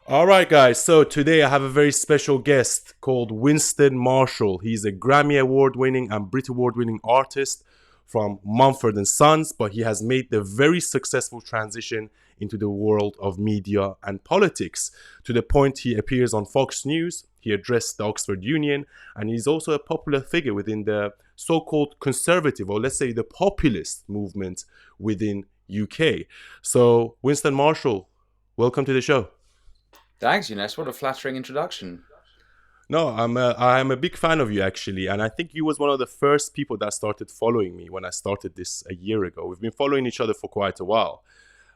All right, guys. So today I have a very special guest called Winston Marshall. He's a Grammy Award winning and Brit Award winning artist from Mumford and Sons, but he has made the very successful transition into the world of media and politics to the point he appears on Fox News. He addressed the Oxford Union, and he's also a popular figure within the so-called conservative, or let's say the populist movement within UK. So, Winston Marshall, welcome to the show. Thanks, Younes. What a flattering introduction. No, I'm a big fan of you actually, and I think you was one of the first people that started following me when I started this a year ago. We've been following each other for quite a while,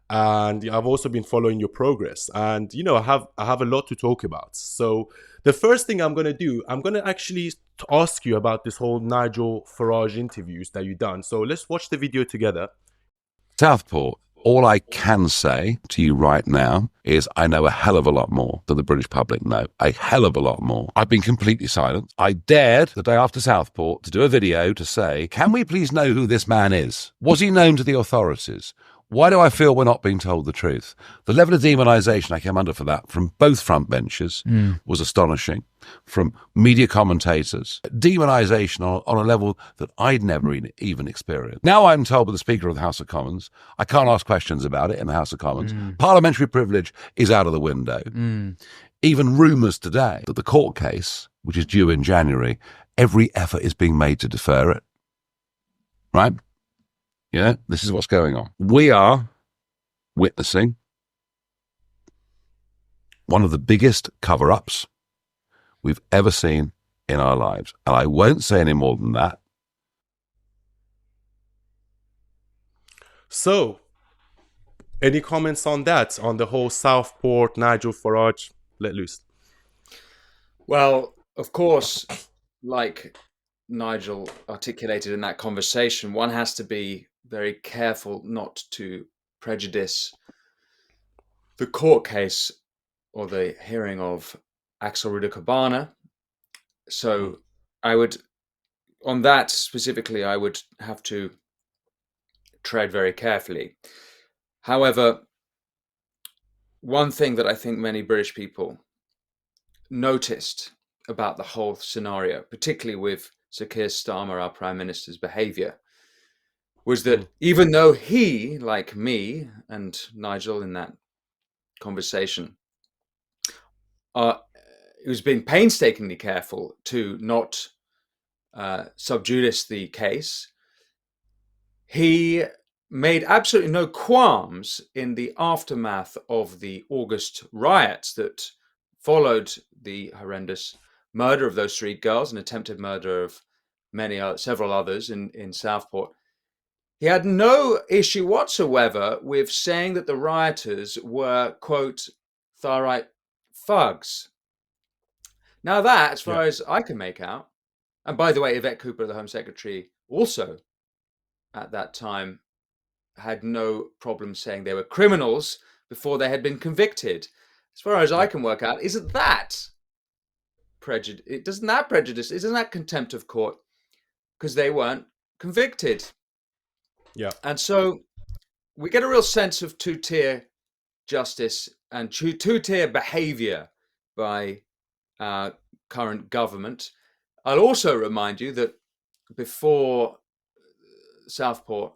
and I've also been following your progress. And I have a lot to talk about. So the first thing I'm gonna do, I'm gonna actually ask you about this whole Nigel Farage interviews that you done. So let's watch the video together. Southport, all I can say to you right now is I know a hell of a lot more than the British public know. A hell of a lot more. I've been completely silent. I dared, the day after Southport, to do a video to say, can we please know who this man is? Was he known to the authorities? Why do I feel we're not being told the truth? The level of demonisation I came under for that from both front benches was astonishing. From media commentators, demonisation on a level that I'd never even experienced. Now I'm told by the Speaker of the House of Commons, I can't ask questions about it in the House of Commons. Parliamentary privilege is out of the window. Even rumours today that the court case, which is due in January, every effort is being made to defer it. Right? Yeah, this is what's going on. We are witnessing one of the biggest cover-ups we've ever seen in our lives. And I won't say any more than that. So, any comments on that, on the whole Southport, Nigel Farage, let loose? Well, of course, like Nigel articulated in that conversation, one has to be very careful not to prejudice the court case or the hearing of Axel Rudakabana. So on that specifically, I would have to tread very carefully. However, one thing that I think many British people noticed about the whole scenario, particularly with Sir Keir Starmer, our Prime Minister's behaviour, was that even though he, like me and Nigel in that conversation, he was being painstakingly careful to not subjudice the case, he made absolutely no qualms in the aftermath of the August riots that followed the horrendous murder of those three girls and attempted murder of several others in Southport. He had no issue whatsoever with saying that the rioters were, quote, far-right thugs. Now that, as far as I can make out, and by the way, Yvette Cooper, the Home Secretary, also at that time had no problem saying they were criminals before they had been convicted. As far as I can work out, isn't that prejudice? Isn't that contempt of court because they weren't convicted? Yeah. And so we get a real sense of two-tier justice and two-tier behaviour by our current government. I'll also remind you that before Southport,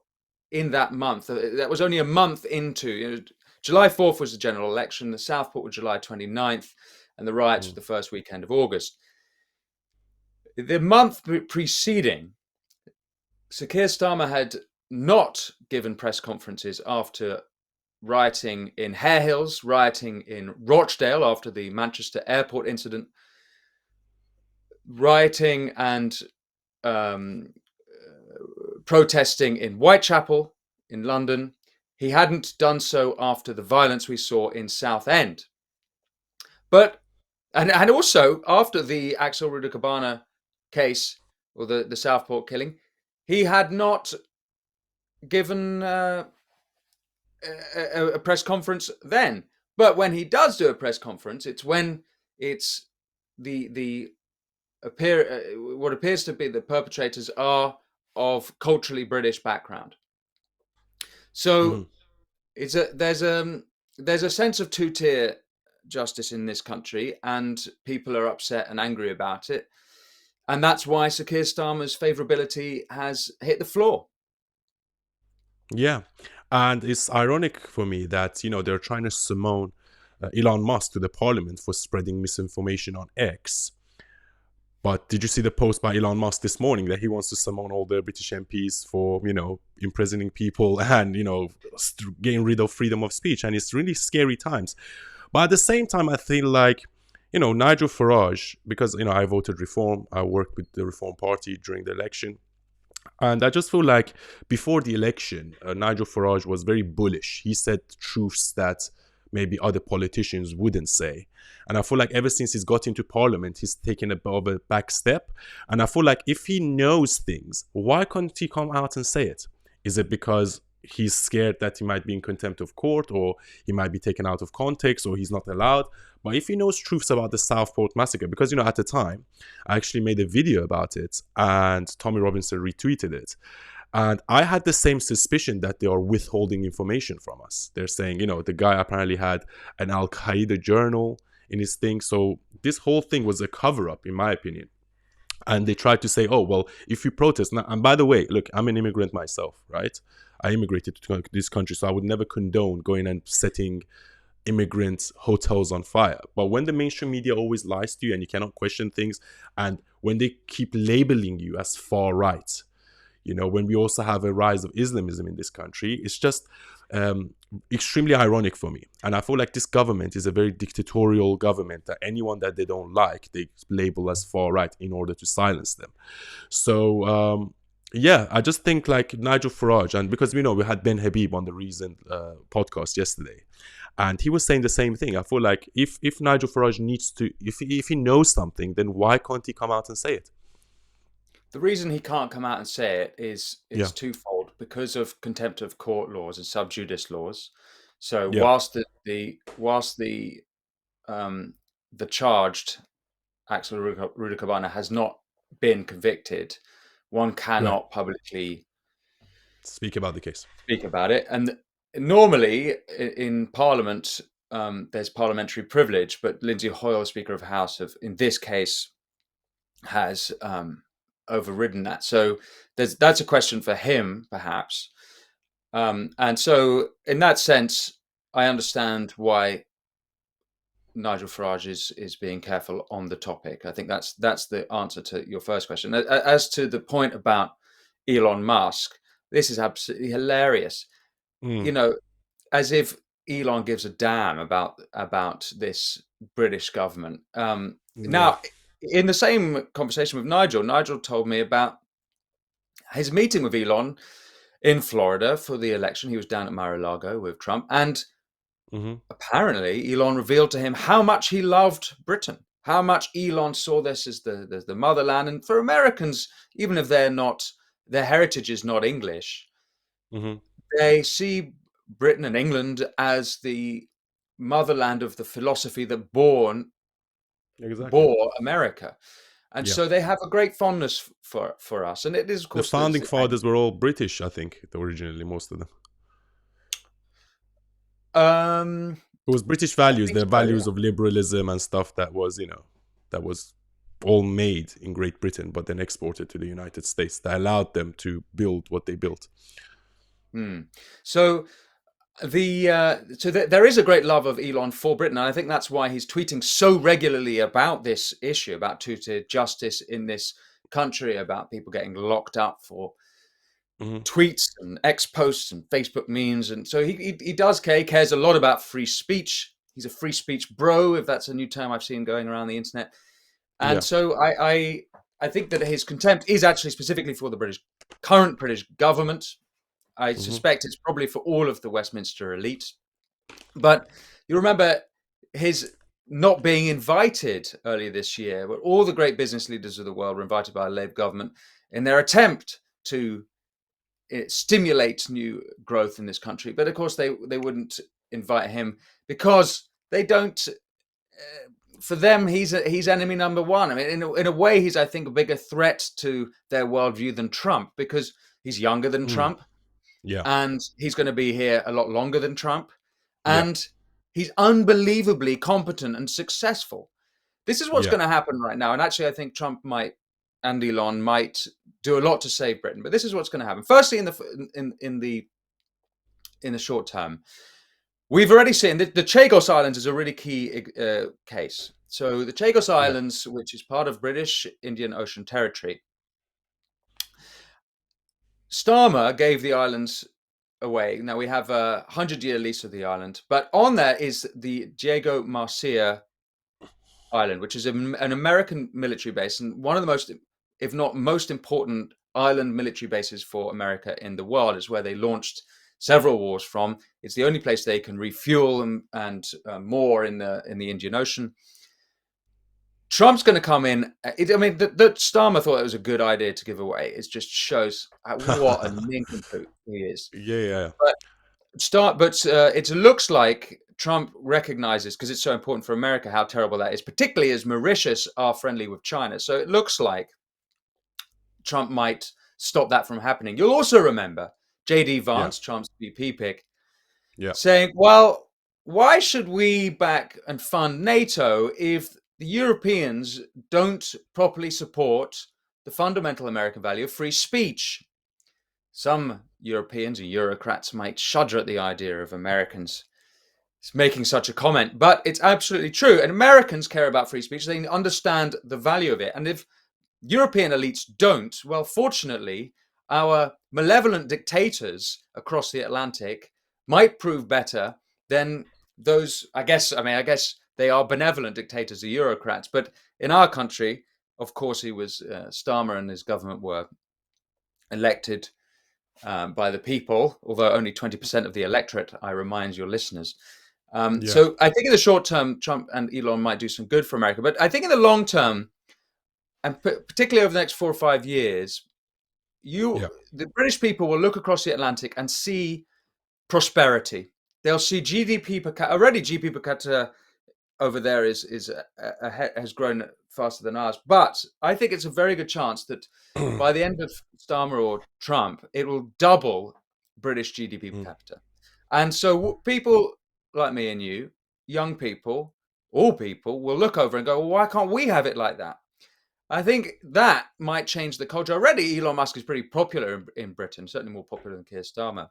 in that month, that was only a month into, July 4th was the general election, the Southport was July 29th, and the riots were the first weekend of August. The month preceding, Sir Keir Starmer had not given press conferences after rioting in Hare Hills, rioting in Rochdale after the Manchester airport incident, rioting and protesting in Whitechapel in London. He hadn't done so after the violence we saw in Southend. But, and also after the Axel Rudakabana case, or the Southport killing, he had not given a press conference then. But when he does do a press conference, it's when it's what appears to be the perpetrators are of culturally British background. So there's a sense of two-tier justice in this country, and people are upset and angry about it. And that's why Sir Keir Starmer's favourability has hit the floor. Yeah. And it's ironic for me that, they're trying to summon Elon Musk to the parliament for spreading misinformation on X. But did you see the post by Elon Musk this morning that he wants to summon all the British MPs for, imprisoning people and, getting rid of freedom of speech? And it's really scary times. But at the same time, I feel like, Nigel Farage, because, I voted Reform, I worked with the Reform Party during the election. And I just feel like before the election, Nigel Farage was very bullish. He said truths that maybe other politicians wouldn't say. And I feel like ever since he's got into parliament, he's taken a bit of a back step. And I feel like if he knows things, why can't he come out and say it? Is it because he's scared that he might be in contempt of court, or he might be taken out of context, or he's not allowed? But if he knows truths about the Southport massacre, because, at the time, I actually made a video about it and Tommy Robinson retweeted it. And I had the same suspicion that they are withholding information from us. They're saying, the guy apparently had an Al-Qaeda journal in his thing. So this whole thing was a cover-up, in my opinion. And they tried to say, oh, well, if you protest... Now, and by the way, look, I'm an immigrant myself, right? I immigrated to this country, so I would never condone going and setting immigrant hotels on fire. But when the mainstream media always lies to you and you cannot question things, and when they keep labeling you as far right, when we also have a rise of Islamism in this country, it's just extremely ironic for me. And I feel like this government is a very dictatorial government that anyone that they don't like, they label as far right in order to silence them. So, yeah, I just think like Nigel Farage, and because we had Ben Habib on the recent podcast yesterday, and he was saying the same thing. I feel like if Nigel Farage needs to, if he knows something, then why can't he come out and say it? The reason he can't come out and say it is twofold: because of contempt of court laws and sub judice laws. So whilst the charged Axel Rudakabana has not been convicted, one cannot publicly speak about the case. Speak about it. And normally in Parliament, there's parliamentary privilege, but Lindsay Hoyle, Speaker of the House, in this case has overridden that. So that's a question for him, perhaps. And so in that sense, I understand why Nigel Farage is being careful on the topic. I think that's the answer to your first question. As to the point about Elon Musk, this is absolutely hilarious. As if Elon gives a damn about this British government. Now, in the same conversation with Nigel told me about his meeting with Elon in Florida for the election. He was down at Mar-a-Lago with Trump, and apparently Elon revealed to him how much he loved Britain, how much Elon saw this as the motherland. And for Americans, even if their heritage is not English, they see Britain and England as the motherland of the philosophy that bore America. And so they have a great fondness for us. And it is, of course, the founding fathers were all British, I think, originally, most of them. It was British values, the values of liberalism and stuff that was all made in Great Britain, but then exported to the United States. That allowed them to build what they built. So there is a great love of Elon for Britain, and I think that's why he's tweeting so regularly about this issue, about two-tier justice in this country, about people getting locked up for tweets and X posts and Facebook memes. And so he does care. He cares a lot about free speech. He's a free speech bro, if that's a new term I've seen going around the internet. And so I think that his contempt is actually specifically for the current British government. I suspect it's probably for all of the Westminster elite. But you remember his not being invited earlier this year, where all the great business leaders of the world were invited by a Labour government in their attempt to stimulate new growth in this country. But of course, they wouldn't invite him because they don't. For them, he's enemy number one. I mean, in a way, he's, I think, a bigger threat to their worldview than Trump, because he's younger than Trump. Yeah. And he's going to be here a lot longer than Trump. And He's unbelievably competent and successful. This is what's Yeah. going to happen right now. And actually, I think Trump and Elon might do a lot to save Britain. But this is what's going to happen. Firstly, in the short term, we've already seen that the Chagos Islands is a really key case. So the Chagos Yeah. Islands, which is part of British Indian Ocean territory, Starmer gave the islands away. Now we have a 100-year lease of the island, but on there is the Diego Garcia Island, which is an American military base and one of the most, if not most important island military bases for America in the world. It's where they launched several wars from. It's the only place they can refuel and more in the Indian Ocean. Trump's going to come in. That Starmer thought it was a good idea to give away. It just shows what a nincompoop he is. Yeah. But it looks like Trump recognizes, because it's so important for America, how terrible that is, particularly as Mauritius are friendly with China. So it looks like Trump might stop that from happening. You'll also remember J.D. Vance, Trump's VP pick, saying, well, why should we back and fund NATO if the Europeans don't properly support the fundamental American value of free speech? Some Europeans and Eurocrats might shudder at the idea of Americans making such a comment, but it's absolutely true. And Americans care about free speech. They understand the value of it. And if European elites don't, well, fortunately, our malevolent dictators across the Atlantic might prove better than those. I guess they are benevolent dictators, the Eurocrats. But in our country, of course, Starmer and his government were elected by the people, although only 20% of the electorate, I remind your listeners. So I think in the short term, Trump and Elon might do some good for America. But I think in the long term, and particularly over the next 4 or 5 years, the British people will look across the Atlantic and see prosperity. They'll see GDP per capita. Already GDP per capita over there has grown faster than ours. But I think it's a very good chance that by the end of Starmer or Trump, it will double British GDP per capita. And so people like me and you, young people, all people, will look over and go, well, why can't we have it like that? I think that might change the culture. Already, Elon Musk is pretty popular in Britain, certainly more popular than Keir Starmer.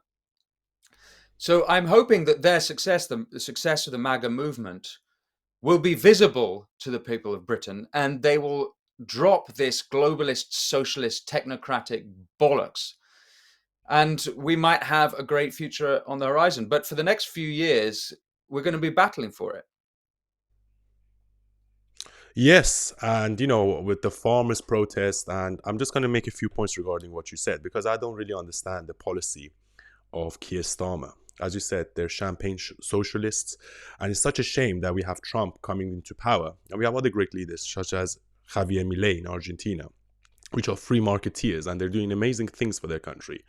So I'm hoping that their success, the success of the MAGA movement, will be visible to the people of Britain, and they will drop this globalist, socialist, technocratic bollocks. And we might have a great future on the horizon. But for the next few years, we're going to be battling for it. Yes, and with the farmers' protest, and I'm just going to make a few points regarding what you said, because I don't really understand the policy of Keir Starmer. As you said, they're champagne socialists, and it's such a shame that we have Trump coming into power, and we have other great leaders such as Javier Milei in Argentina, which are free marketeers, and they're doing amazing things for their country.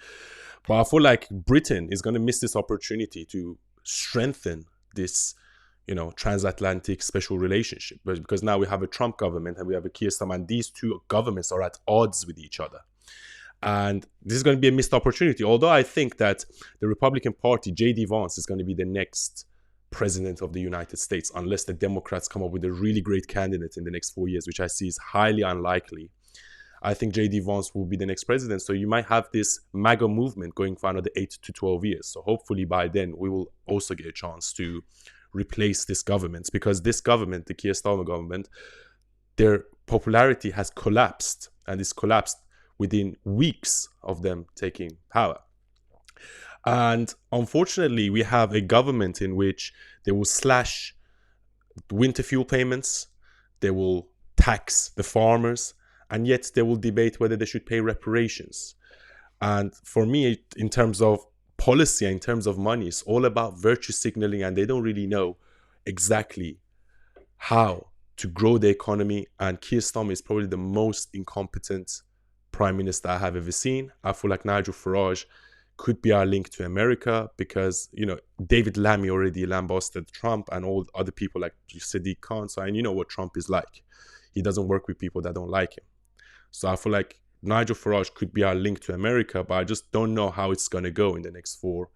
But I feel like Britain is going to miss this opportunity to strengthen this transatlantic special relationship, because now we have a Trump government and we have a Keir Starmer, and these two governments are at odds with each other. And this is going to be a missed opportunity. Although I think that the Republican Party, J.D. Vance, is going to be the next president of the United States, unless the Democrats come up with a really great candidate in the next 4 years, which I see is highly unlikely. I think J.D. Vance will be the next president. So you might have this MAGA movement going for another 8 to 12 years. So hopefully by then we will also get a chance to replace this government, because this government, the Keir Starmer government, their popularity has collapsed, and it's collapsed within weeks of them taking power. And unfortunately, we have a government in which they will slash winter fuel payments, they will tax the farmers, and yet they will debate whether they should pay reparations. And for me, in terms of policy, in terms of money, it's all about virtue signaling, and they don't really know exactly how to grow the economy. And Keir Starmer is probably the most incompetent prime minister I have ever seen. I feel like Nigel Farage could be our link to America, because David Lammy already lambasted Trump and all other people like Sadiq Khan. So, and you know what Trump is like. He doesn't work with people that don't like him. So I feel like Nigel Farage could be our link to America, but I just don't know how it's going to go in the next 4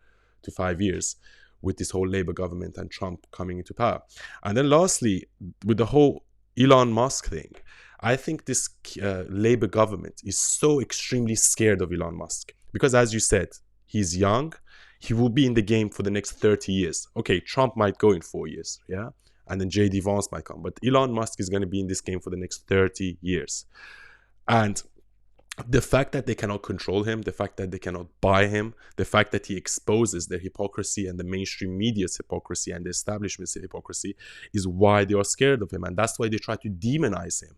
to 5 years. with this whole Labour government and Trump coming into power. And then lastly, with the whole Elon Musk thing, I think this Labour government is so extremely scared of Elon Musk because, as you said, he's young. He will be in the game for the next 30 years. Okay, Trump might go in 4 years, yeah? And then J.D. Vance might come. But Elon Musk is going to be in this game for the next 30 years. And the fact that they cannot control him, the fact that they cannot buy him, the fact that he exposes their hypocrisy and the mainstream media's hypocrisy and the establishment's hypocrisy is why they are scared of him. And that's why they try to demonize him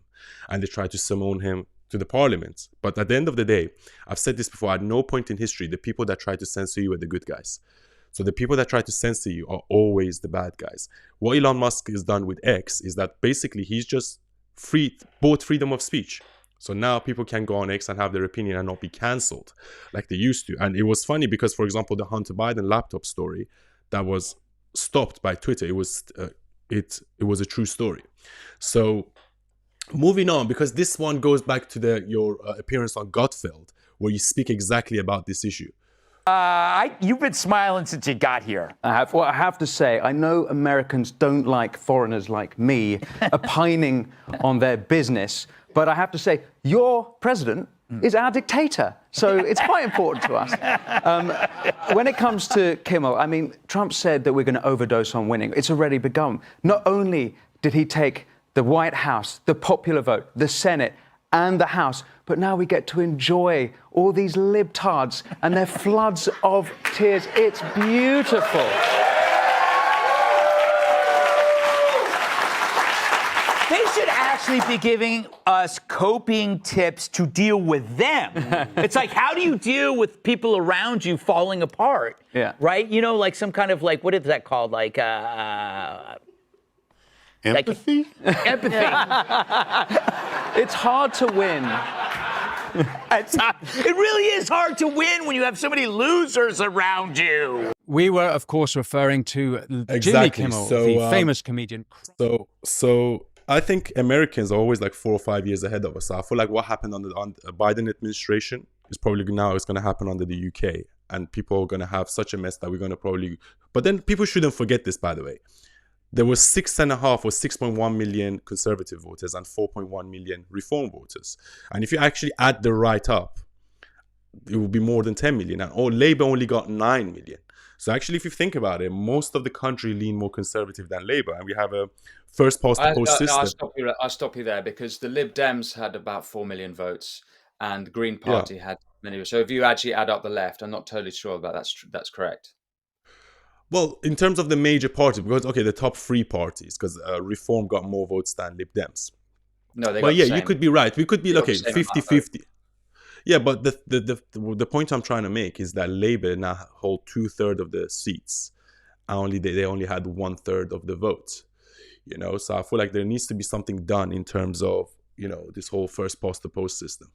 and they try to summon him to the parliament. But at the end of the day, I've said this before, at no point in history, the people that try to censor you are the good guys. So the people that try to censor you are always the bad guys. What Elon Musk has done with X is that basically he's just bought freedom of speech. So now people can go on X and have their opinion and not be cancelled like they used to. And it was funny because, for example, the Hunter Biden laptop story that was stopped by Twitter, it was a true story. So moving on, because this one goes back to your appearance on Gutfeld, where you speak exactly about this issue. You've been smiling since you got here. I have. Well, I have to say, I know Americans don't like foreigners like me opining on their business, but I have to say, your president is our dictator. So it's quite important to us. When it comes to Kimmel, I mean, Trump said that we're going to overdose on winning. It's already begun. Not only did he take the White House, the popular vote, the Senate, and the House, but now we get to enjoy all these libtards and their floods of tears. It's beautiful. They should actually be giving us coping tips to deal with them. It's like, how do you deal with people around you falling apart? Yeah. Right? You know, like some kind of what is that called? Like, Empathy? empathy. It's hard to win. It really is hard to win when you have so many losers around you. We were, of course, referring to Jimmy Exactly. Kimmel, So, the famous comedian. So I think Americans are always like 4 or 5 years ahead of us. So I feel like what happened under the Biden administration is probably now it's going to happen under the UK. And people are going to have such a mess that we're going to probably... But then people shouldn't forget this, by the way. There was 6.5 or 6.1 million conservative voters and 4.1 million reform voters. And if you actually add the right up, it will be more than 10 million. And Labour only got 9 million. So actually, if you think about it, most of the country lean more conservative than Labour. And we have a first past the post system. I'll stop you there because the Lib Dems had about 4 million votes and the Green Party had many. So if you actually add up the left, I'm not totally sure about that's correct. Well, in terms of the major parties, because, okay, the top 3 parties, because Reform got more votes than Lib Dems. No, they got But yeah, the same. you could be right. We could be, They got okay, the same amount of 50-50. Yeah, but the point I'm trying to make is that Labour now hold 2/3 of the seats. They only had 1/3 of the vote. You know, so I feel like there needs to be something done in terms of, you know, this whole first past the post system.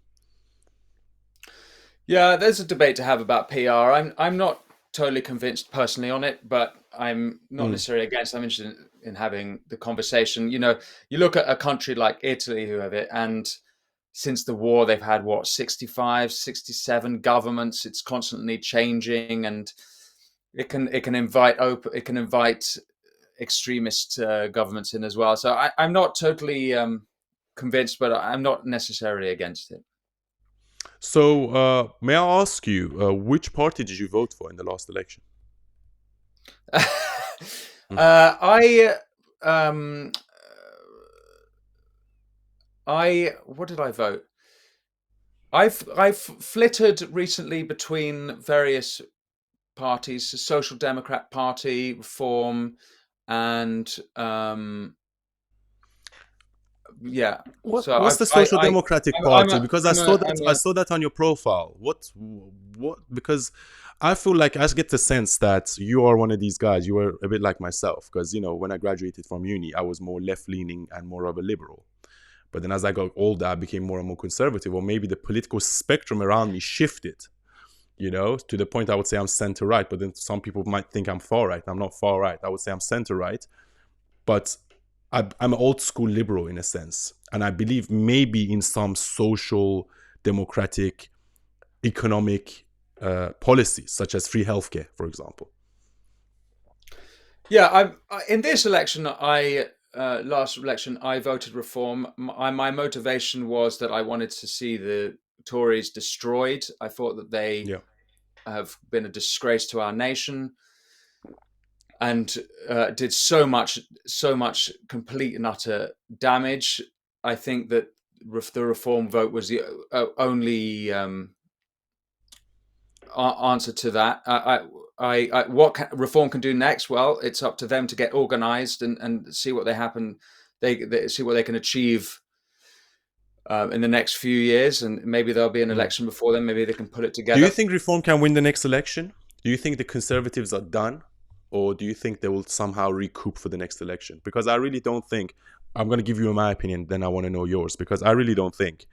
Yeah, there's a debate to have about PR. I'm not totally convinced personally on it, but I'm not necessarily against. I'm interested in having the conversation. You know, you look at a country like Italy who have it, and since the war they've had 65, 67 governments. It's constantly changing, and it can invite extremist governments in as well. So I'm not totally convinced, but I'm not necessarily against it. So may I ask you, which party did you vote for in the last election? What did I vote? I've flittered recently between various parties: the Social Democrat Party, Reform, and yeah. What's the Social Democratic Party? Because I saw that on your profile. What? Because I feel like I get the sense that you are one of these guys. You were a bit like myself, because, you know, when I graduated from uni, I was more left-leaning and more of a liberal. But then as I got older, I became more and more conservative, or maybe the political spectrum around me shifted, you know, to the point I would say I'm center-right. But then some people might think I'm far-right. I'm not far-right. I would say I'm center-right. But I'm an old school liberal in a sense. And I believe maybe in some social, democratic, economic policies, such as free healthcare, for example. Yeah, in this election, last election, I voted Reform. My motivation was that I wanted to see the Tories destroyed. I thought that they Yeah. have been a disgrace to our nation and did so much complete and utter damage. I think that the Reform vote was the only answer to that. Reform can do next? Well, it's up to them to get organised and see what they see what they can achieve in the next few years, and maybe there'll be an election before then. Maybe they can put it Do together. you think Reform can win the next election? Do you think the Conservatives are done? Or do you think they will somehow recoup for the next election? Because I really don't think, I'm going to give you my opinion, then I want to know yours. Because I really don't think,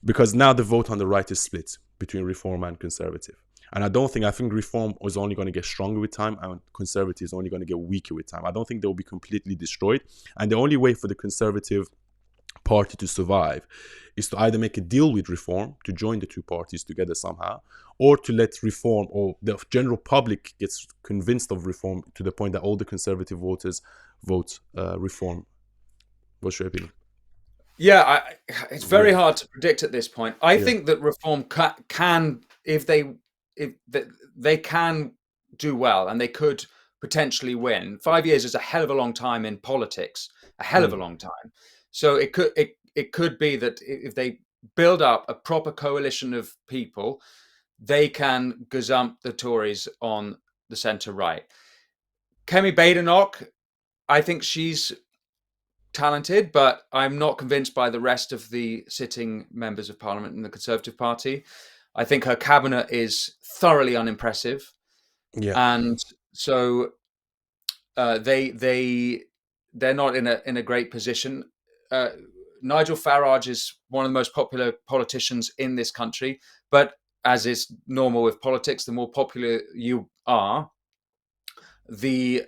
because now the vote on the right is split between Reform and Conservative. And I think Reform is only going to get stronger with time and Conservative is only going to get weaker with time. I don't think they'll be completely destroyed. And the only way for the Conservative Party to survive is to either make a deal with Reform, to join the two parties together somehow, or to let Reform or the general public gets convinced of Reform to the point that all the Conservative voters vote Reform. What's your opinion? Yeah, it's very hard to predict at this point. I think that Reform can, if they can do well, and they could potentially win. 5 years is a hell of a long time in politics, a hell of a long time. So it could be that if they build up a proper coalition of people, they can gazump the Tories on the centre right. Kemi Badenoch, I think she's talented, but I'm not convinced by the rest of the sitting members of Parliament in the Conservative Party. I think her cabinet is thoroughly unimpressive, and so they're not in a great position. Nigel Farage is one of the most popular politicians in this country, but as is normal with politics, the more popular you are, the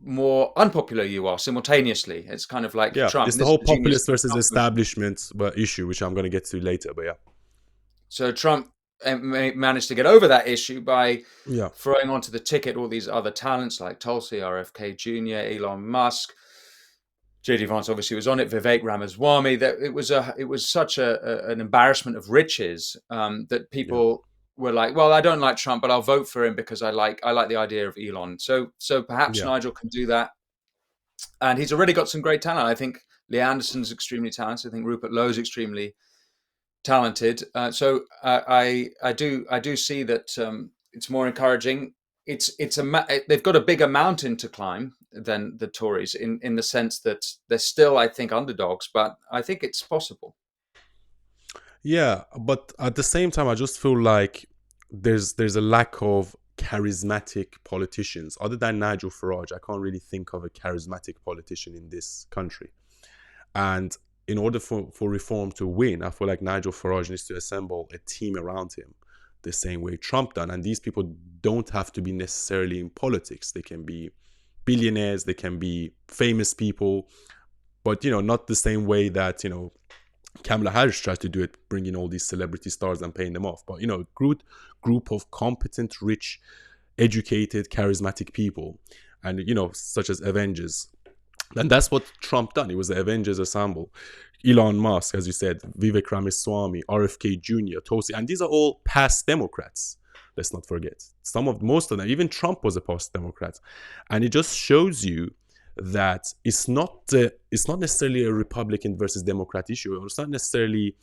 more unpopular you are simultaneously. It's kind of like Trump. It's the whole populist versus establishment issue, which I'm going to get to later. But so Trump managed to get over that issue by throwing onto the ticket all these other talents like Tulsi, RFK Jr., Elon Musk. J.D. Vance obviously was on it. Vivek Ramaswamy. That it was such an embarrassment of riches that people were like, well, I don't like Trump, but I'll vote for him because I like the idea of Elon. So perhaps Nigel can do that, and he's already got some great talent. I think Lee Anderson's extremely talented. I think Rupert Lowe's extremely talented. So I do see that it's more encouraging. They've got a bigger mountain to climb than the Tories in the sense that they're still, I think, underdogs, but I think it's possible. Yeah, but at the same time, I just feel like there's a lack of charismatic politicians. Other than Nigel Farage, I can't really think of a charismatic politician in this country. And in order for Reform to win, I feel like Nigel Farage needs to assemble a team around him the same way Trump done. And these people don't have to be necessarily in politics. They can be billionaires, they can be famous people, but, not the same way that, Kamala Harris tries to do it, bringing all these celebrity stars and paying them off. But, a group of competent, rich, educated, charismatic people, and, such as Avengers. And that's what Trump done. It was the Avengers ensemble. Elon Musk, as you said, Vivek Ramaswamy, RFK Jr., Tulsi, and these are all past Democrats. Let's not forget. Most of them, even Trump was a past Democrat. And it just shows you that it's not necessarily a Republican versus Democrat issue, or it's not necessarily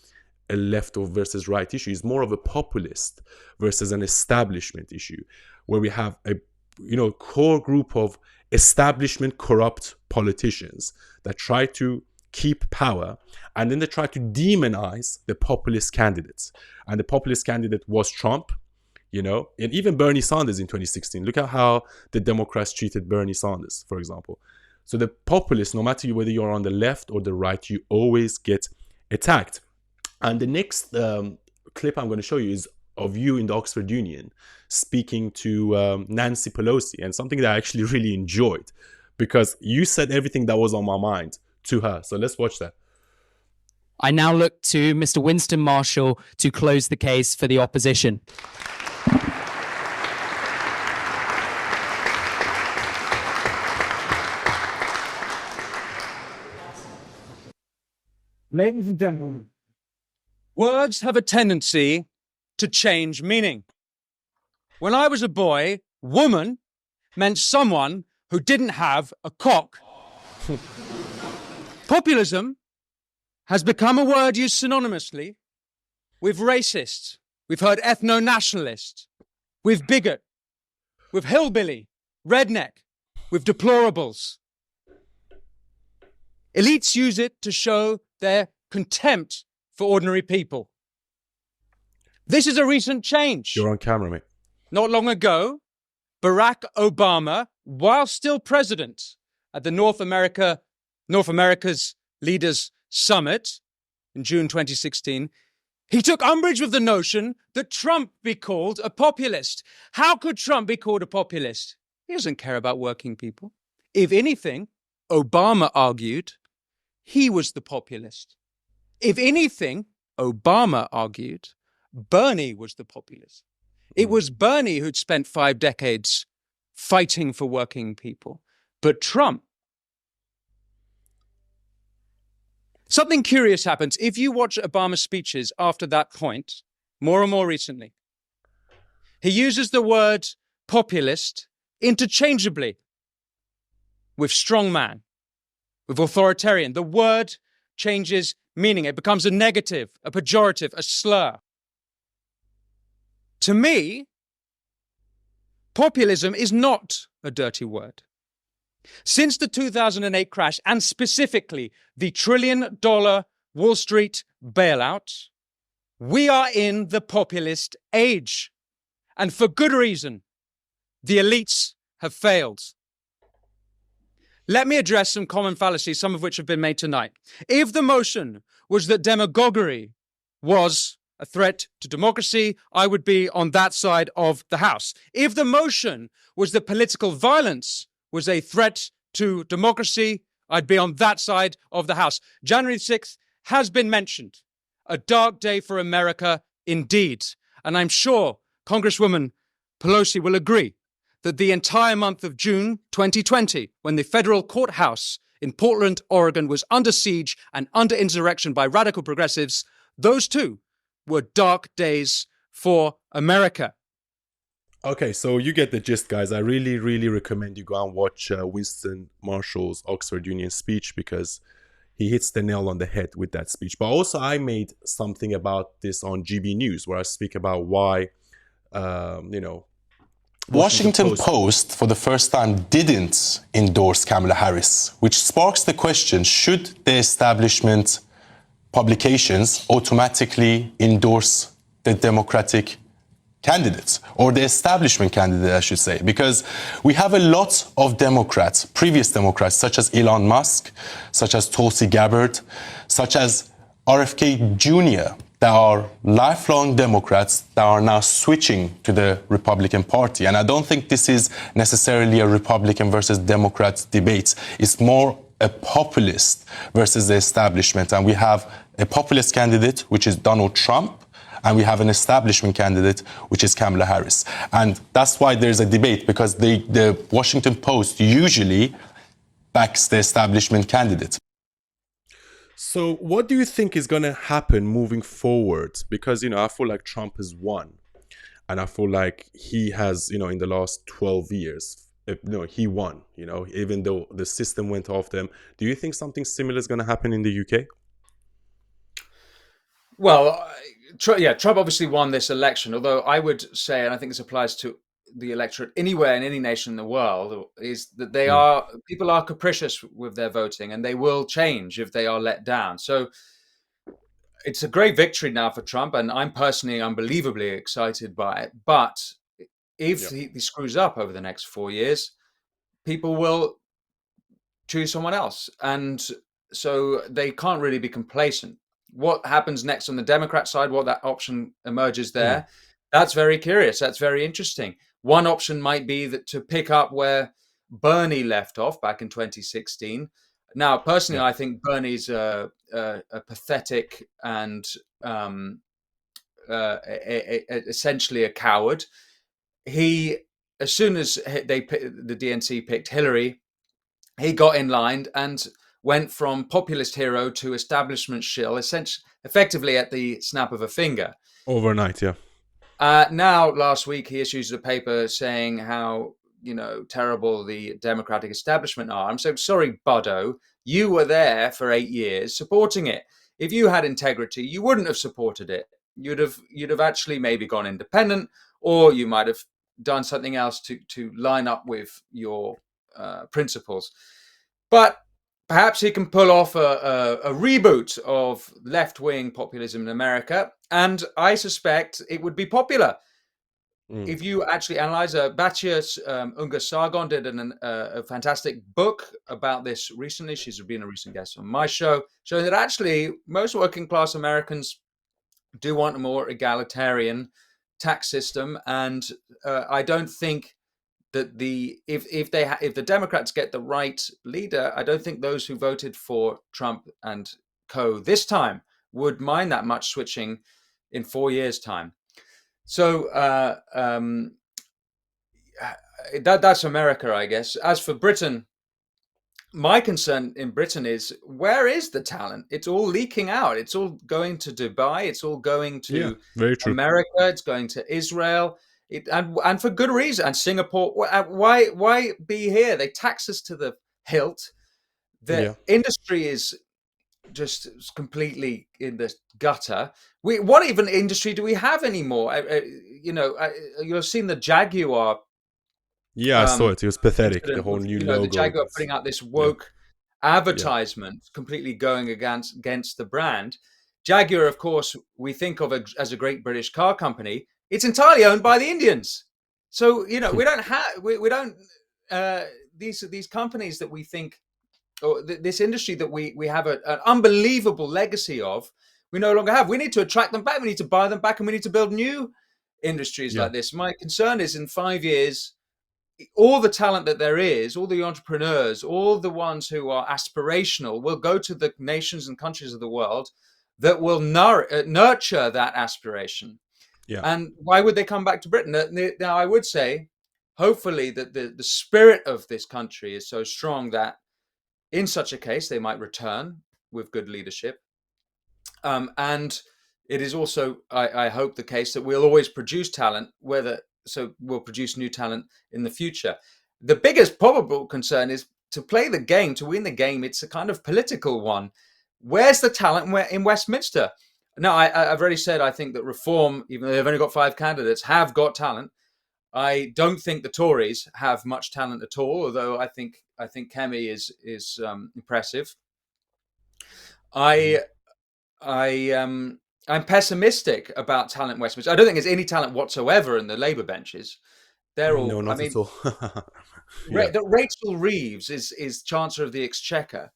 a left versus right issue. It's more of a populist versus an establishment issue, where we have a core group of establishment corrupt politicians that try to keep power, and then they try to demonize the populist candidates. And the populist candidate was Trump, and even Bernie Sanders in 2016. Look at how the Democrats treated Bernie Sanders, for example. So the populists, no matter whether you're on the left or the right, you always get attacked. And the next clip I'm going to show you is of you in the Oxford Union speaking to Nancy Pelosi, and something that I actually really enjoyed, because you said everything that was on my mind to her. So let's watch that. I now look to Mr. Winston Marshall to close the case for the opposition. Ladies and gentlemen, words have a tendency to change meaning. When I was a boy, woman meant someone who didn't have a cock. Populism has become a word used synonymously with racist. We've heard ethno-nationalist, with bigot, with hillbilly, redneck, with deplorables. Elites use it to show their contempt for ordinary people. This is a recent change. You're on camera, mate. Not long ago, Barack Obama, while still president at the North America's Leaders Summit in June 2016, he took umbrage with the notion that Trump be called a populist. How could Trump be called a populist? He doesn't care about working people. If anything, Obama argued, he was the populist. If anything, Obama argued, Bernie was the populist. It was Bernie who'd spent 5 decades fighting for working people. But Trump, something curious happens. If you watch Obama's speeches after that point, more and more recently, he uses the word populist interchangeably with strongman, with authoritarian. The word changes meaning. It becomes a negative, a pejorative, a slur. To me, populism is not a dirty word. Since the 2008 crash, and specifically the $1 trillion Wall Street bailout, we are in the populist age. And for good reason. The elites have failed. Let me address some common fallacies, some of which have been made tonight. If the motion was that demagoguery was a threat to democracy, I would be on that side of the House. If the motion was that political violence was a threat to democracy, I'd be on that side of the House. January 6th has been mentioned. A dark day for America indeed. And I'm sure Congresswoman Pelosi will agree that the entire month of June 2020, when the federal courthouse in Portland, Oregon was under siege and under insurrection by radical progressives, those too were dark days for America. Okay, so you get the gist, guys. I really, really recommend you go and watch Winston Marshall's Oxford Union speech, because he hits the nail on the head with that speech. But also I made something about this on GB News, where I speak about why, Washington Post, for the first time, didn't endorse Kamala Harris, which sparks the question, should the establishment publications automatically endorse the Democratic candidates, or the establishment candidate, I should say, because we have a lot of Democrats, previous Democrats, such as Elon Musk, such as Tulsi Gabbard, such as RFK Jr., that are lifelong Democrats that are now switching to the Republican Party. And I don't think this is necessarily a Republican versus Democrat debate. It's more a populist versus the establishment. And we have a populist candidate, which is Donald Trump, and we have an establishment candidate, which is Kamala Harris. And that's why there's a debate, because the Washington Post usually backs the establishment candidate. So what do you think is going to happen moving forward? Because, I feel like Trump has won. And I feel like he has, in the last 12 years, he won, even though the system went off them. Do you think something similar is going to happen in the UK? Well, Trump obviously won this election, although I would say, and I think this applies to the electorate anywhere in any nation in the world, is that people are capricious with their voting, and they will change if they are let down. So it's a great victory now for Trump, and I'm personally unbelievably excited by it. But if he screws up over the next 4 years, people will choose someone else. And so they can't really be complacent. What happens next on the Democrat side, what that option emerges there, that's very curious. That's very interesting. One option might be that to pick up where Bernie left off back in 2016. Now, personally, I think Bernie's a pathetic and essentially a coward. He, as soon as the DNC picked Hillary, he got in line, and went from populist hero to establishment shill, effectively at the snap of a finger. Overnight, yeah. Now, last week, he issues a paper saying how, terrible the Democratic establishment are. I'm so sorry, Buddo. You were there for 8 years supporting it. If you had integrity, you wouldn't have supported it. You'd have actually maybe gone independent, or you might have done something else to line up with your principles. But perhaps he can pull off a reboot of left-wing populism in America, and I suspect it would be popular. If you actually analyze, Batya Ungar-Sargon did a fantastic book about this recently. She's been a recent guest on my show, showing that actually most working-class Americans do want a more egalitarian tax system, and I don't think that if the Democrats get the right leader, I don't think those who voted for Trump and co this time would mind that much switching in 4 years' time. So that's America, I guess. As for Britain, my concern in Britain is, where is the talent? It's all leaking out. It's all going to Dubai. It's all going to very true. America. It's going to Israel. And for good reason. And Singapore. Why be here? They tax us to the hilt. The industry is just completely in the gutter. What even industry do we have anymore? You've seen the Jaguar. Yeah, I saw it. It was pathetic. The whole new logo. The Jaguar putting out this woke advertisement, completely going against the brand. Jaguar, of course, we think of as a great British car company. It's entirely owned by the Indians. So, we don't have, these companies that we think, or this industry that we have an unbelievable legacy of, we no longer have. We need to attract them back. We need to buy them back, and we need to build new industries like this. My concern is, in 5 years, all the talent that there is, all the entrepreneurs, all the ones who are aspirational will go to the nations and countries of the world that will nurture that aspiration. Yeah. And why would they come back to Britain? Now, I would say, hopefully, that the spirit of this country is so strong that in such a case, they might return with good leadership. And it is also, I hope, the case that we'll always produce talent, so we'll produce new talent in the future. The biggest probable concern is to play the game, to win the game. It's a kind of political one. Where's the talent in Westminster? Now, I've already said I think that Reform, even though they've only got 5 candidates, have got talent. I don't think the Tories have much talent at all, although I think Kemi is impressive. I'm pessimistic about talent in Westminster. I don't think there's any talent whatsoever in the Labour benches. They're all. No, not at all. Rachel Reeves is Chancellor of the Exchequer,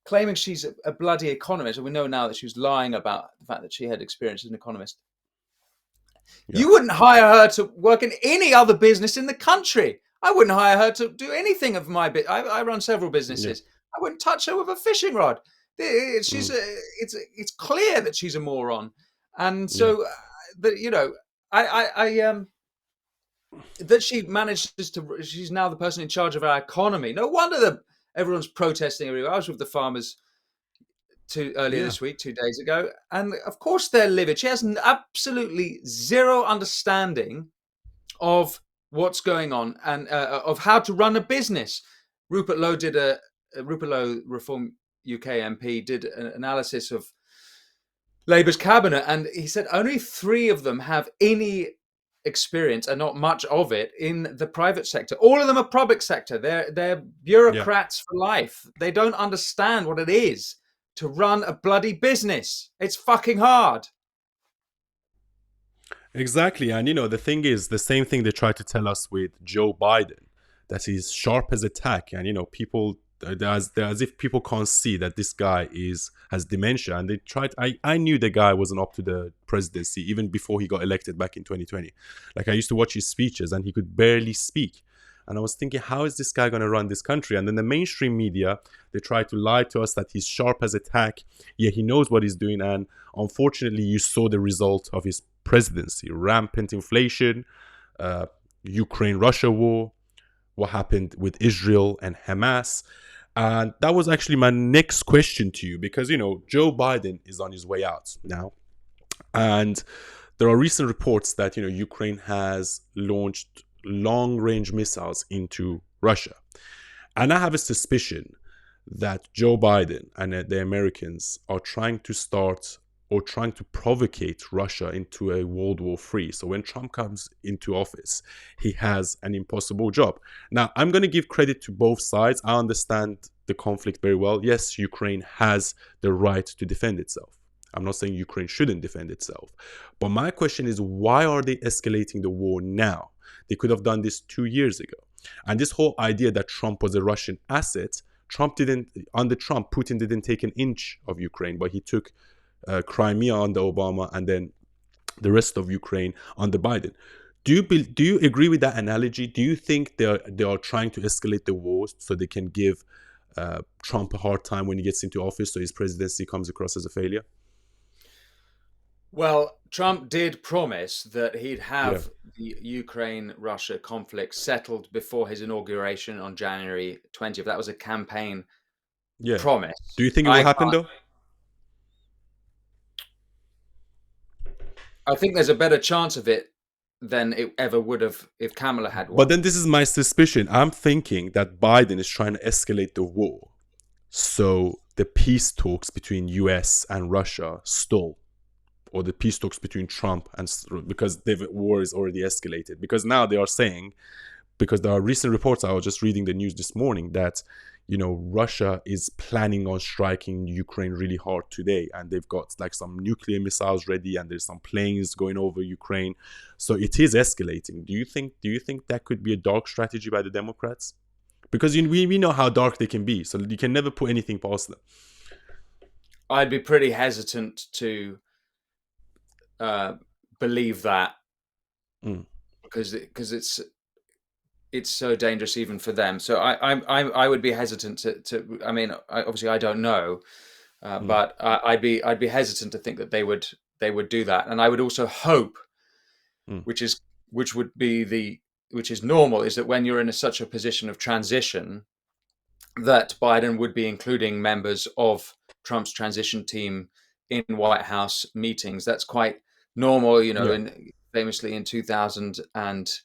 claiming she's a bloody economist, and we know now that she was lying about the fact that she had experience as an economist. Yeah. You wouldn't hire her to work in any other business in the country. I wouldn't hire her to do anything of my bit. I run several businesses. Yeah. I wouldn't touch her with a fishing rod. It's clear that she's a moron, and so that she manages to. She's now the person in charge of our economy. No wonder that everyone's protesting everywhere. I was with the farmers earlier this week, 2 days ago, and of course they're livid. She has absolutely zero understanding of what's going on and of how to run a business. Rupert Lowe Reform UK MP did an analysis of Labour's cabinet, and he said only 3 of them have any experience, and not much of it, in the private sector. All of them are public sector. They're bureaucrats for life. They don't understand what it is to run a bloody business. It's fucking hard. Exactly. And the thing is, the same thing they try to tell us with Joe Biden, that he's sharp as a tack, and people, as if people can't see that this guy has dementia. And they tried. I knew the guy wasn't up to the presidency even before he got elected back in 2020. Like, I used to watch his speeches, and he could barely speak. And I was thinking, how is this guy going to run this country? And then the mainstream media, they try to lie to us that he's sharp as a tack. Yeah, he knows what he's doing. And unfortunately, you saw the result of his presidency: rampant inflation, Ukraine-Russia war, what happened with Israel and Hamas. And that was actually my next question to you, because, Joe Biden is on his way out now. And there are recent reports that, Ukraine has launched long-range missiles into Russia. And I have a suspicion that Joe Biden and the Americans are trying to start or trying to provocate Russia into a World War III. So when Trump comes into office, he has an impossible job. Now, I'm going to give credit to both sides. I understand the conflict very well. Yes, Ukraine has the right to defend itself. I'm not saying Ukraine shouldn't defend itself. But my question is, why are they escalating the war now? They could have done this 2 years ago. And this whole idea that Trump was a Russian asset, under Trump, Putin didn't take an inch of Ukraine, but he took Crimea under Obama and then the rest of Ukraine under Biden. Do you agree with that analogy? Do you think they are trying to escalate the war so they can give Trump a hard time when he gets into office, so his presidency comes across as a failure? Well, Trump did promise that he'd have the Ukraine-Russia conflict settled before his inauguration on January 20th. That was a campaign promise. Do you think it will happen, though? I think there's a better chance of it than it ever would have if Kamala had won. But then this is my suspicion. I'm thinking that Biden is trying to escalate the war, so the peace talks between US and Russia stall, or the peace talks between Trump and, because the war is already escalated. Because now they are saying, because there are recent reports, I was just reading the news this morning, that Russia is planning on striking Ukraine really hard today, and they've got like some nuclear missiles ready, and there's some planes going over Ukraine. So it is escalating. Do you think that could be a dark strategy by the Democrats? Because we know how dark they can be, so you can never put anything past them. I'd be pretty hesitant to believe that, because it's so dangerous even for them. So I would be hesitant to. I mean, obviously I don't know, but I'd be hesitant to think that they would do that. And I would also hope, which is normal, is that when you're in such a position of transition, that Biden would be including members of Trump's transition team in White House meetings. That's quite normal, famously in 2008,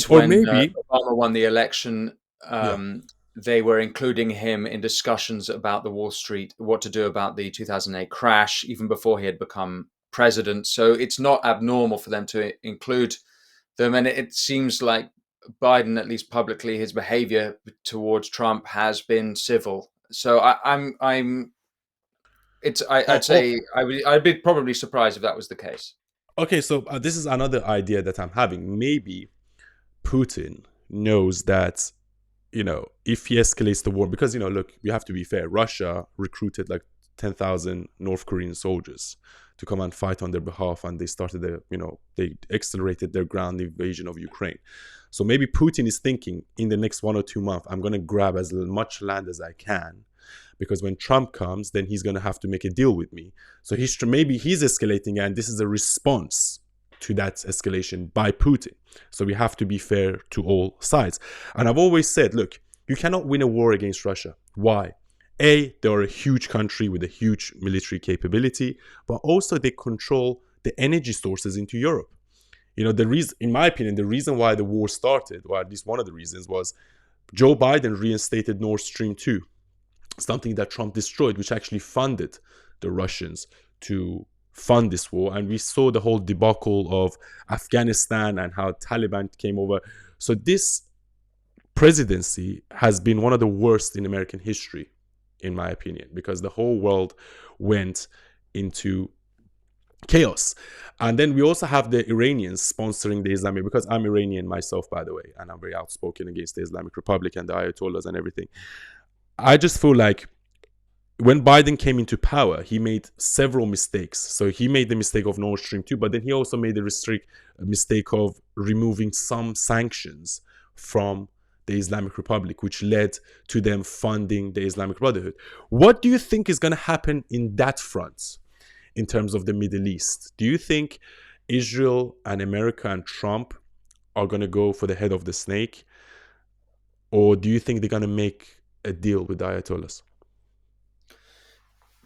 when Obama won the election, they were including him in discussions about the Wall Street, what to do about the 2008 crash, even before he had become president. So it's not abnormal for them to include them. And it seems like Biden, at least publicly, his behavior towards Trump has been civil. So I'd be probably surprised if that was the case. Okay, so this is another idea that I'm having. Maybe Putin knows that, if he escalates the war, because, look, we have to be fair. Russia recruited like 10,000 North Korean soldiers to come and fight on their behalf, and they started they accelerated their ground invasion of Ukraine. So maybe Putin is thinking, in the next 1 or 2 months, I'm going to grab as much land as I can, because when Trump comes, then he's going to have to make a deal with me. So maybe he's escalating, and this is a response to that escalation by Putin. So we have to be fair to all sides. And I've always said, look, you cannot win a war against Russia. Why? A, they are a huge country with a huge military capability, but also they control the energy sources into Europe. In my opinion, the reason why the war started, or at least one of the reasons, was Joe Biden reinstated Nord Stream 2, something that Trump destroyed, which actually funded the Russians to fund this war. And we saw the whole debacle of Afghanistan and how Taliban came over. So this presidency has been one of the worst in American history, in my opinion, because the whole world went into chaos. And then we also have the Iranians sponsoring the Islamic, because I'm Iranian myself, by the way, and I'm very outspoken against the Islamic Republic and the Ayatollahs and everything. I just feel like when Biden came into power, he made several mistakes. So he made the mistake of Nord Stream 2, but then he also made the mistake of removing some sanctions from the Islamic Republic, which led to them funding the Islamic Brotherhood. What do you think is going to happen in that front in terms of the Middle East? Do you think Israel and America and Trump are going to go for the head of the snake? Or do you think they're going to make a deal with the Ayatollahs?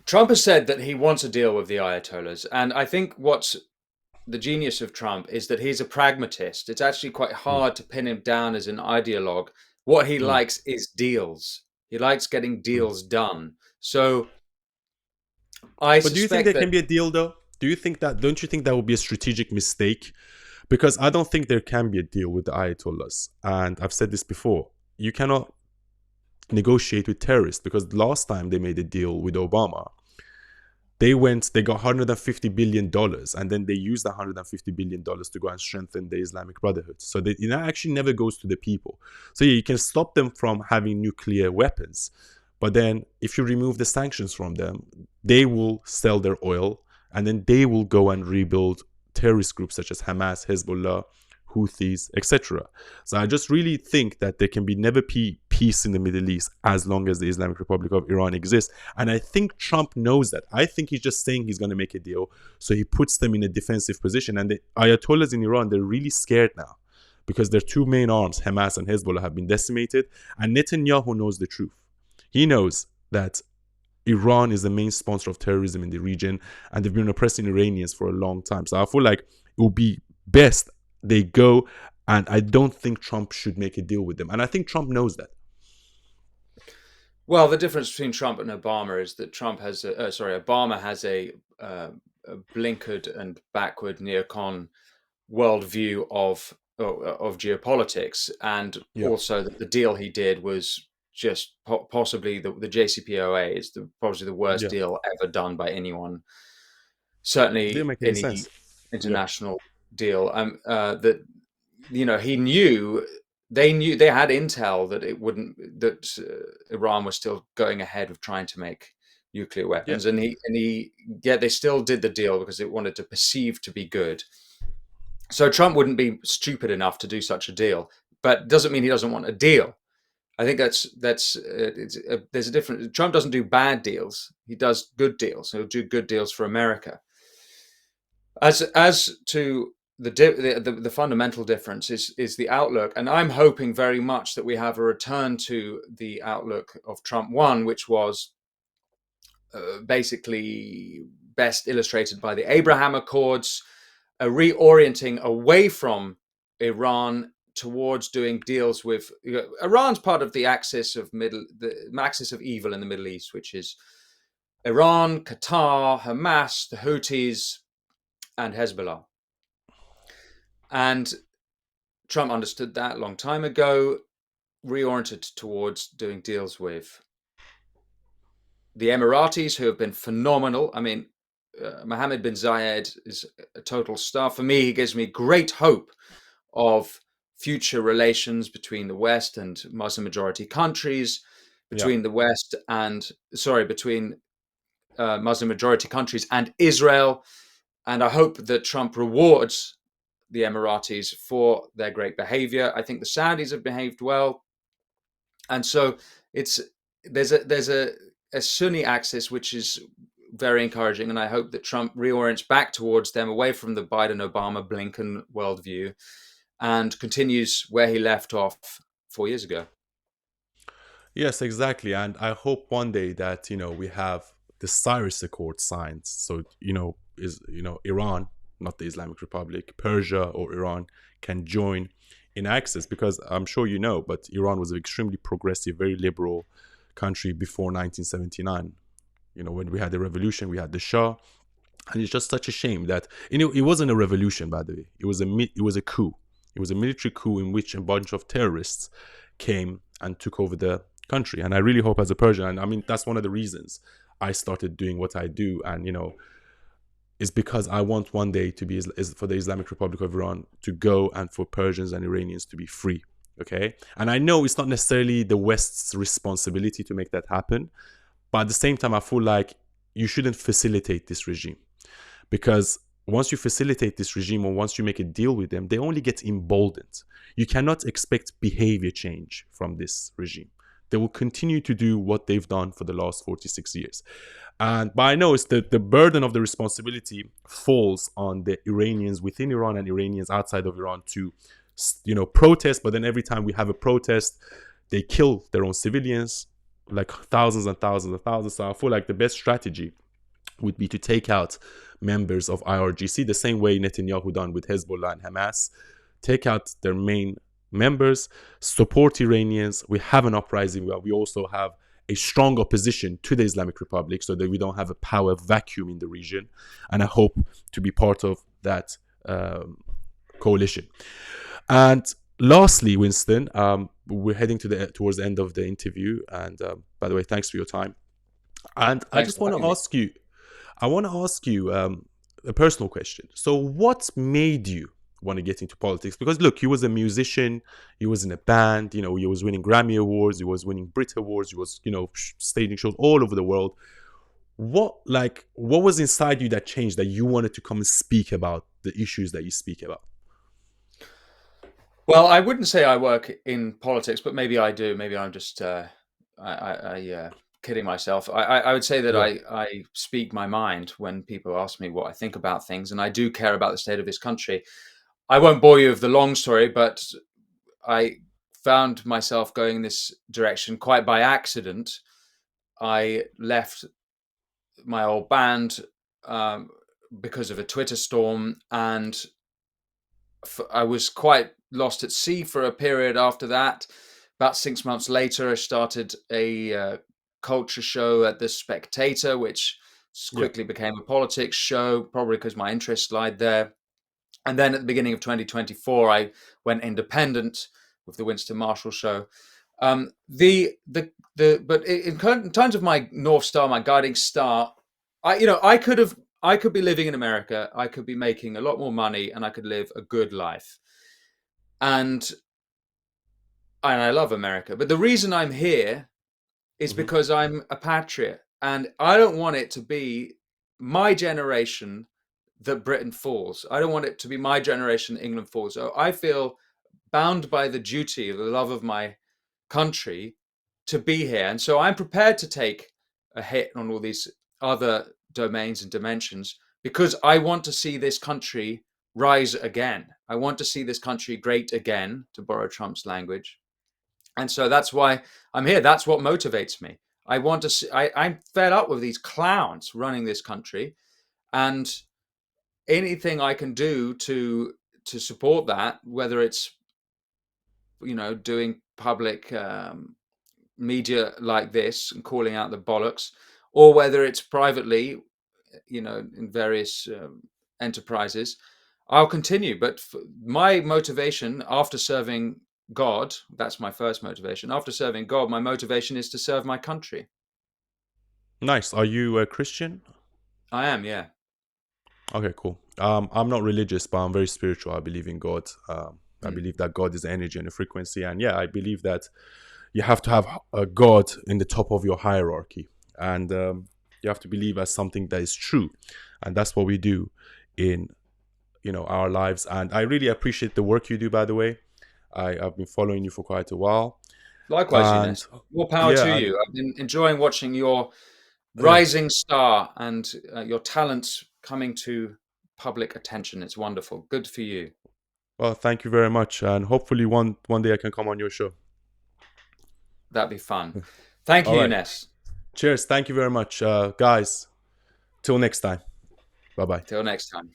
Trump has said that he wants a deal with the Ayatollahs. And I think what's the genius of Trump is that he's a pragmatist. It's actually quite hard to pin him down as an ideologue. What he likes is deals. He likes getting deals done. So But do you think there can be a deal, though? Don't you think that would be a strategic mistake? Because I don't think there can be a deal with the Ayatollahs. And I've said this before. You cannot negotiate with terrorists, because last time they made a deal with Obama, they got $150 billion, and then they used the $150 billion to go and strengthen the Islamic Brotherhood. So it actually never goes to the people. So yeah, you can stop them from having nuclear weapons. But then if you remove the sanctions from them, they will sell their oil, and then they will go and rebuild terrorist groups such as Hamas, Hezbollah, Houthis, etc. So I just really think that there can be never peace in the Middle East as long as the Islamic Republic of Iran exists. And I think Trump knows that. I think he's just saying he's going to make a deal, so he puts them in a defensive position. And the Ayatollahs in Iran, they're really scared now because their two main arms, Hamas and Hezbollah, have been decimated. And Netanyahu knows the truth. He knows that Iran is the main sponsor of terrorism in the region, and they've been oppressing Iranians for a long time. So I feel like it would be best they go, and I don't think Trump should make a deal with them. And I think Trump knows that. Well, the difference between Trump and Obama is that Obama has a blinkered and backward neocon worldview of geopolitics, and also that the deal he did was just possibly the JCPOA is possibly the worst deal ever done by anyone, certainly any international deal. That they had intel that Iran was still going ahead with trying to make nuclear weapons, and they still did the deal because they wanted to perceive to be good. So Trump wouldn't be stupid enough to do such a deal, but doesn't mean he doesn't want a deal. I think there's a difference. Trump doesn't do bad deals; he does good deals. He'll do good deals for America. As to the fundamental difference is the outlook, and I'm hoping very much that we have a return to the outlook of Trump 1, which was basically best illustrated by the Abraham Accords, a reorienting away from Iran towards doing deals with Iran's part of the axis of evil in the Middle East, which is Iran, Qatar, Hamas, the Houthis, and Hezbollah. And Trump understood that a long time ago, reoriented towards doing deals with the Emiratis, who have been phenomenal. I mean, Mohammed bin Zayed is a total star. For me, he gives me great hope of future relations between the West and Muslim majority countries, between Muslim majority countries and Israel. And I hope that Trump rewards the Emiratis for their great behavior. I think the Saudis have behaved well. And so there's a Sunni axis, which is very encouraging. And I hope that Trump reorients back towards them, away from the Biden, Obama, Blinken worldview, and continues where he left off 4 years ago. Yes, exactly. And I hope one day that, we have the Cyrus Accord signed. So, Iran, not the Islamic Republic, Persia or Iran can join in access, because I'm sure but Iran was an extremely progressive, very liberal country before 1979. When we had the revolution, we had the Shah. And it's just such a shame that, it wasn't a revolution, by the way. It was a coup. It was a military coup in which a bunch of terrorists came and took over the country. And I really hope, as a Persian, and I mean, that's one of the reasons I started doing what I do. And, is because I want one day to be for the Islamic Republic of Iran to go, and for Persians and Iranians to be free. Okay. And I know it's not necessarily the West's responsibility to make that happen. But at the same time, I feel like you shouldn't facilitate this regime, because once you facilitate this regime, or once you make a deal with them, they only get emboldened. You cannot expect behavior change from this regime. They will continue to do what they've done for the last 46 years. But I know it's the burden of the responsibility falls on the Iranians within Iran and Iranians outside of Iran to, protest. But then every time we have a protest, they kill their own civilians, like thousands and thousands and thousands. So I feel like the best strategy would be to take out members of IRGC the same way Netanyahu done with Hezbollah and Hamas. Take out their main members, support Iranians. We have an uprising where we also have a strong opposition to the Islamic Republic, so that we don't have a power vacuum in the region. And I hope to be part of that coalition. And lastly, Winston, we're heading towards the end of the interview. And by the way, thanks for your time. And I just want to ask you, a personal question. So what made you want to get into politics? Because look, he was a musician, he was in a band, he was winning Grammy Awards, he was winning Brit Awards, he was, staging shows all over the world. What was inside you that changed, that you wanted to come and speak about the issues that you speak about? Well, I wouldn't say I work in politics, but maybe I do. Maybe I'm just kidding myself. I would say that I speak my mind when people ask me what I think about things, and I do care about the state of this country. I won't bore you with the long story, but I found myself going in this direction quite by accident. I left my old band because of a Twitter storm, and I was quite lost at sea for a period after that. About 6 months later, I started a culture show at The Spectator, which quickly became a politics show, probably because my interest lied there. And then at the beginning of 2024, I went independent with the Winston Marshall show. But in terms of my North Star, my guiding star, I could be living in America, I could be making a lot more money, and I could live a good life. And I love America. But the reason I'm here is because I'm a patriot, and I don't want it to be my generation that Britain falls. I don't want it to be my generation that England falls. So I feel bound by the duty, the love of my country, to be here. And so I'm prepared to take a hit on all these other domains and dimensions, because I want to see this country rise again. I want to see this country great again, to borrow Trump's language. And so that's why I'm here. That's what motivates me. I want to see, I'm fed up with these clowns running this country, and anything I can do to support that, whether it's doing public media like this and calling out the bollocks, or whether it's privately, in various enterprises, I'll continue. But my motivation after serving God, that's my first motivation. After serving God, my motivation is to serve my country. Nice. Are you a Christian? I am, yeah. Okay, cool. I'm not religious, but I'm very spiritual. I believe in God. I believe that God is energy and a frequency. And yeah, I believe that you have to have a God in the top of your hierarchy. And you have to believe as something that is true. And that's what we do in, our lives. And I really appreciate the work you do, by the way. I've been following you for quite a while. Likewise, Younes. More power to you. I've been enjoying watching your rising star and your talents coming to public attention. It's wonderful. Good for you. Well, thank you very much. And hopefully one day I can come on your show. That'd be fun. Thank you, Younes. Cheers. Thank you very much, guys. Till next time. Bye-bye. Till next time.